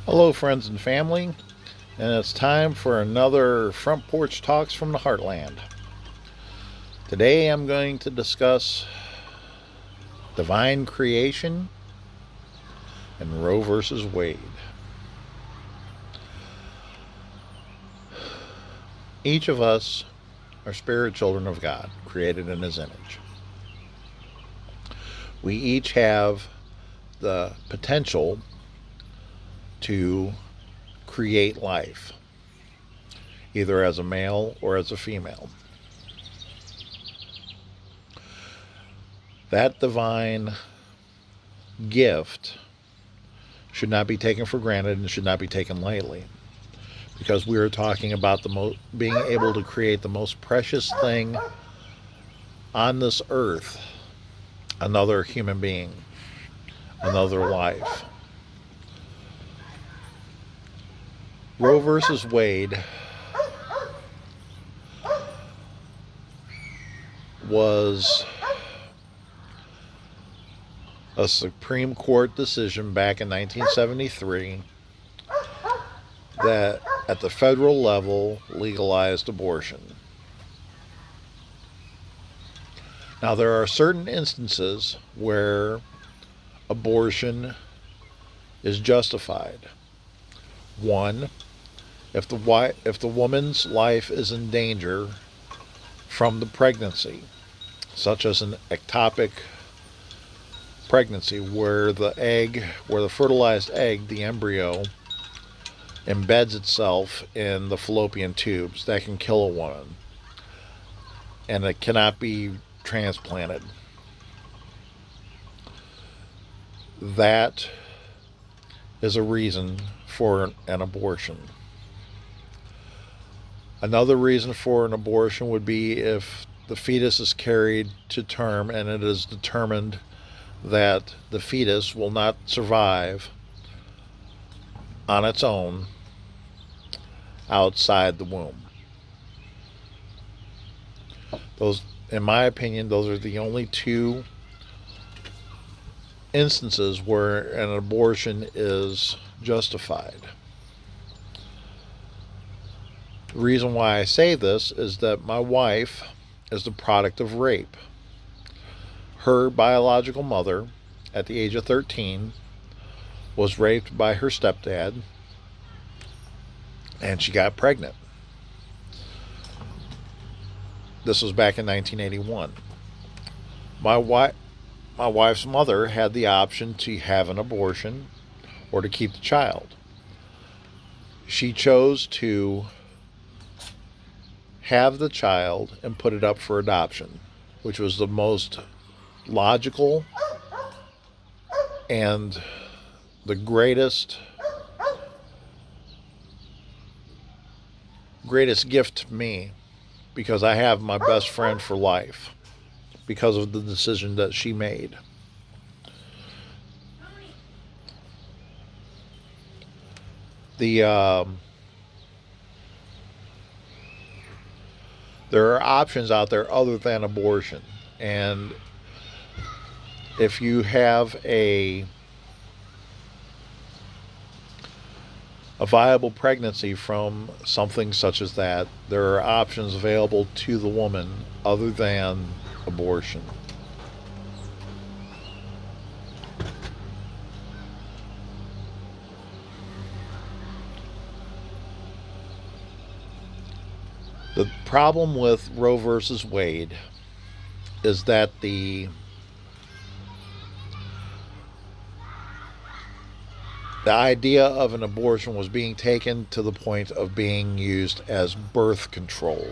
Hello, friends and family, and it's time for another Front Porch Talks from the Heartland. Today I'm going to discuss divine creation and Roe versus Wade. Each of us are spirit children of God, created in His image. We each have the potential to create life, either as a male or as a female. That divine gift should not be taken for granted and should not be taken lightly, because we are talking about being able to create the most precious thing on this earth, another human being, another life. Roe versus Wade was a Supreme Court decision back in 1973 that at the federal level legalized abortion. Now, there are certain instances where abortion is justified. One, if the woman's life is in danger from the pregnancy, such as an ectopic pregnancy where the fertilized egg, the embryo, embeds itself in the fallopian tubes, that can kill a woman, and it cannot be transplanted. That is a reason for an abortion. Another reason for an abortion would be if the fetus is carried to term and it is determined that the fetus will not survive on its own outside the womb. Those, in my opinion, those are the only two instances where an abortion is justified. The reason why I say this is that my wife is the product of rape. Her biological mother, at the age of 13, was raped by her stepdad, and she got pregnant. This was back in 1981. My wife's mother had the option to have an abortion or to keep the child. She chose to have the child and put it up for adoption, which was the most logical and the greatest gift to me, because I have my best friend for life because of the decision that she made. There are options out there other than abortion, and if you have a viable pregnancy from something such as that, there are options available to the woman other than abortion. The problem with Roe versus Wade is that the idea of an abortion was being taken to the point of being used as birth control.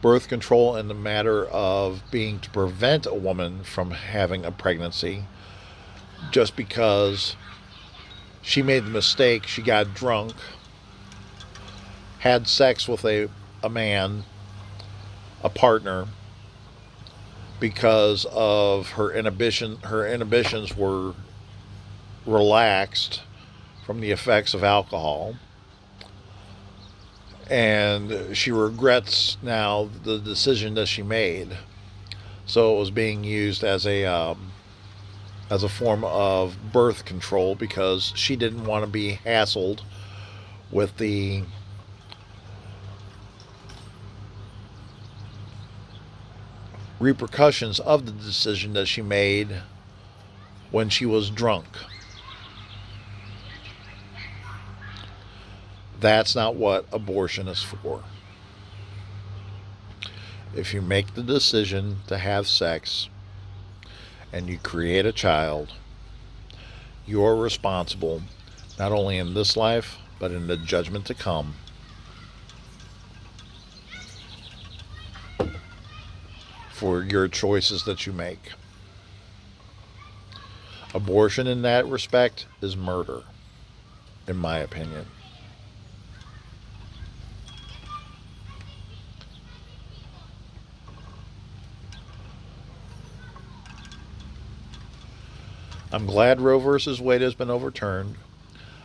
Birth control in the matter of being to prevent a woman from having a pregnancy just because she made the mistake, she got drunk, had sex with a man, a partner, because of her inhibitions were relaxed from the effects of alcohol, and she regrets now the decision that she made. So it was being used as a as a form of birth control because she didn't want to be hassled with the repercussions of the decision that she made when she was drunk. That's not what abortion is for. If you make the decision to have sex and you create a child, you're responsible not only in this life, but in the judgment to come. For your choices that you make. Abortion in that respect is murder, in my opinion. I'm glad Roe versus Wade has been overturned.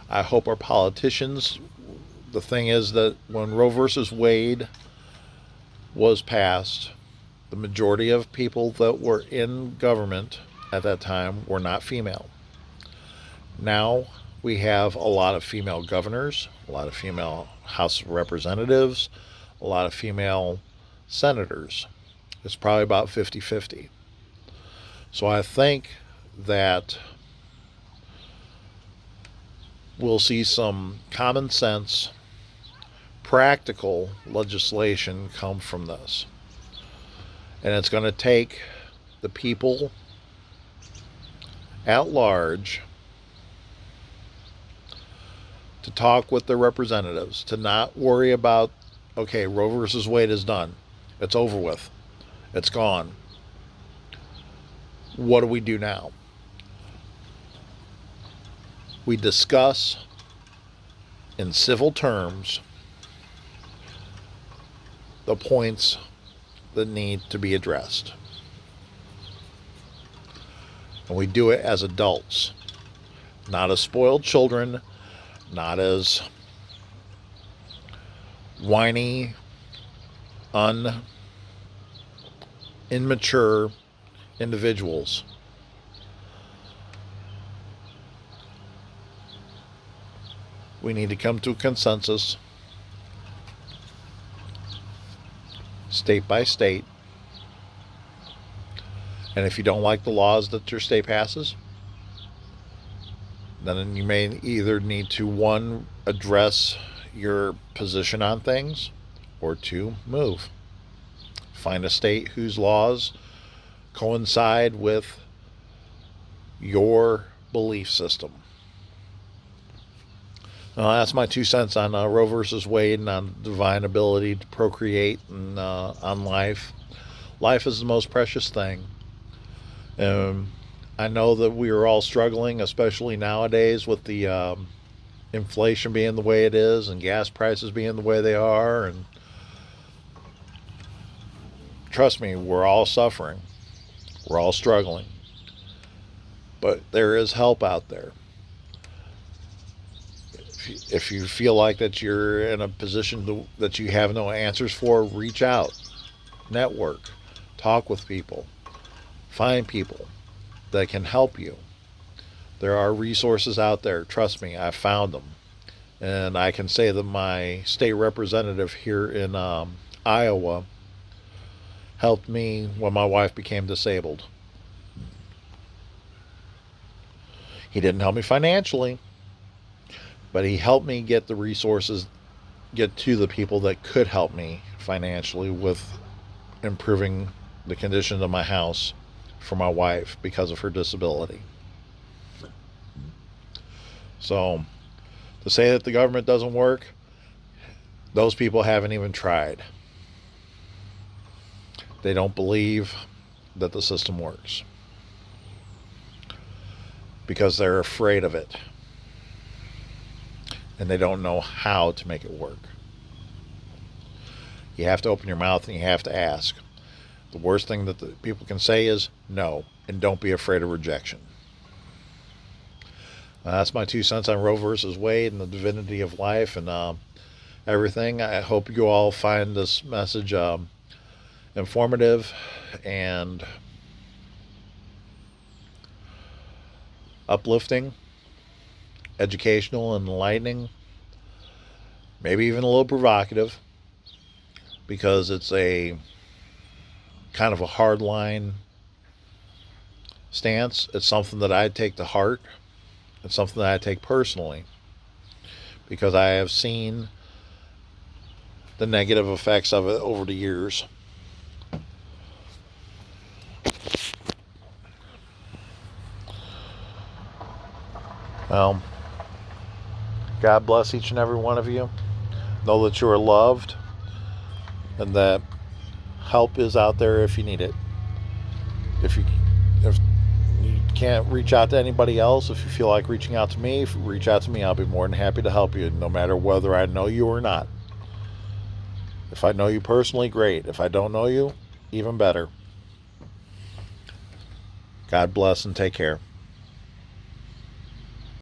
I hope our politicians, the thing is that when Roe versus Wade was passed, the majority of people that were in government at that time were not female. Now we have a lot of female governors, a lot of female House of Representatives, a lot of female senators. It's probably about 50-50. So I think that we'll see some common sense, practical legislation come from this. And it's going to take the people at large to talk with their representatives, to not worry about, okay, Roe versus Wade is done. It's over with. It's gone. What do we do now? We discuss in civil terms the points that need to be addressed. And we do it as adults, not as spoiled children, not as whiny, immature individuals. We need to come to a consensus, state by state. And if you don't like the laws that your state passes, then you may either need to, one, address your position on things, or two, move. Find a state whose laws coincide with your belief system. That's my 2 cents on Roe versus Wade and on divine ability to procreate and on life. Life is the most precious thing. I know that we are all struggling, especially nowadays with the inflation being the way it is and gas prices being the way they are. And trust me, we're all suffering. We're all struggling. But there is help out there. If you feel like that you're in a position that you have no answers for, reach out, network, talk with people, find people that can help you. There are resources out there. Trust me, I've found them. And I can say that my state representative here in Iowa helped me when my wife became disabled. He didn't help me financially, but he helped me get the resources, get to the people that could help me financially with improving the condition of my house for my wife because of her disability. So, to say that the government doesn't work, those people haven't even tried. They don't believe that the system works because they're afraid of it. And they don't know how to make it work. You have to open your mouth and you have to ask. The worst thing that the people can say is no, and don't be afraid of rejection. That's my 2 cents on Roe versus Wade and the divinity of life and everything. I hope you all find this message informative and uplifting, educational, and enlightening, maybe even a little provocative, because it's a kind of a hard line stance. It's something that I take to heart. It's something that I take personally, because I have seen the negative effects of it over the years. Well, God bless each and every one of you. Know that you are loved and that help is out there if you need it. If you can't reach out to anybody else, if you feel like reaching out to me, if you reach out to me, I'll be more than happy to help you, no matter whether I know you or not. If I know you personally, great. If I don't know you, even better. God bless and take care.